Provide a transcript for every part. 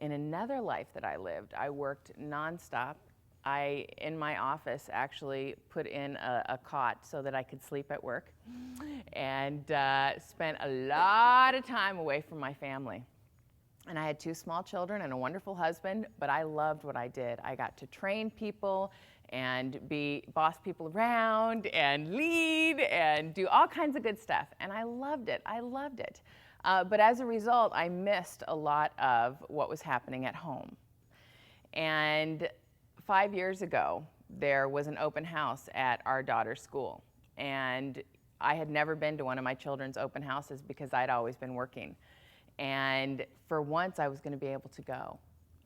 In another life that I lived, I worked nonstop. I, in my office, actually put in a cot so that I could sleep at work, and spent a lot of time away from my family. And I had 2 small children and a wonderful husband, but I loved what I did. I got to train people and boss people around and lead and do all kinds of good stuff. And I loved it. I loved it. But as a result, I missed a lot of what was happening at home. And 5 years ago, there was an open house at our daughter's school. And I had never been to one of my children's open houses because I'd always been working. And for once, I was going to be able to go.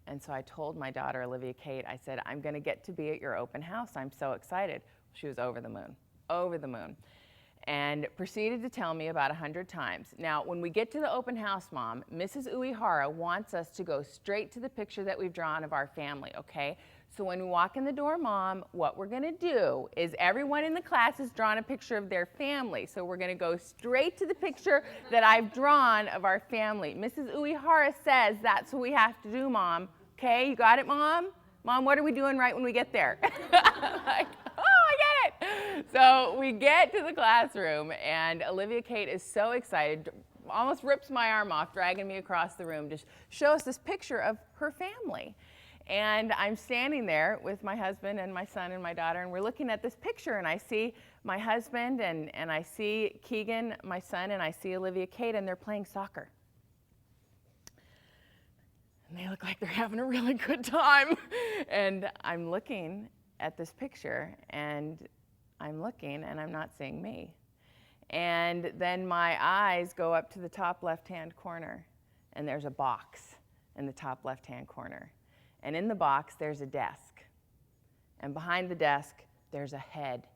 And so I told my daughter, Olivia Kate, I said, I'm going to get to be at your open house. I'm so excited. She was over the moon, and proceeded to tell me about 100 times. Now, when we get to the open house, Mom, Mrs. Uehara wants us to go straight to the picture that we've drawn of our family, okay? So when we walk in the door, Mom, what we're gonna do is everyone in the class has drawn a picture of their family. So we're gonna go straight to the picture that I've drawn of our family. Mrs. Uehara says that's what we have to do, Mom. Okay, you got it, Mom? Mom, what are we doing right when we get there? Like, oh, I get it. So we get to the classroom, and Olivia Kate is so excited, almost rips my arm off, dragging me across the room to show us this picture of her family. And I'm standing there with my husband and my son and my daughter, and we're looking at this picture, and I see my husband, and I see Keegan, my son, and I see Olivia Kate, and they're playing soccer. And they look like they're having a really good time. And I'm looking at this picture, and I'm looking, and I'm not seeing me. And then my eyes go up to the top left-hand corner, and there's a box in the top left-hand corner. And in the box, there's a desk. And behind the desk, there's a head.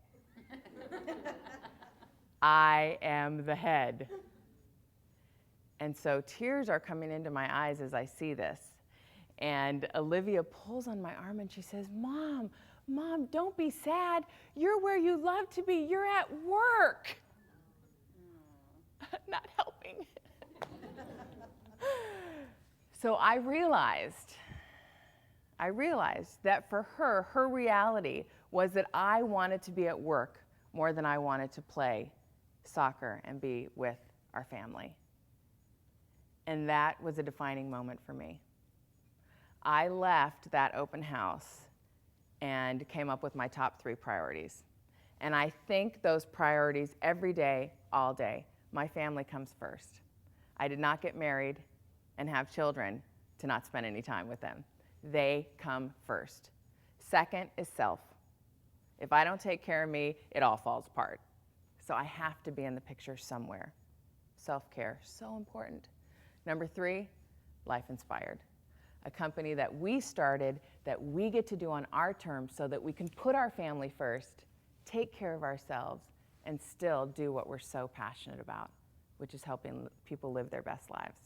I am the head. And so tears are coming into my eyes as I see this. And Olivia pulls on my arm and she says, Mom, Mom, don't be sad. You're where you love to be. You're at work. Not helping. So I realized that for her, her reality was that I wanted to be at work more than I wanted to play soccer and be with our family. And that was a defining moment for me. I left that open house and came up with my top 3 priorities. And I think those priorities every day, all day. My family comes first. I did not get married and have children to not spend any time with them. They come first. Second is self. If I don't take care of me, it all falls apart. So I have to be in the picture somewhere. Self-care, so important. Number 3, Life Inspired, a company that we started that we get to do on our terms so that we can put our family first, take care of ourselves, and still do what we're so passionate about, which is helping people live their best lives.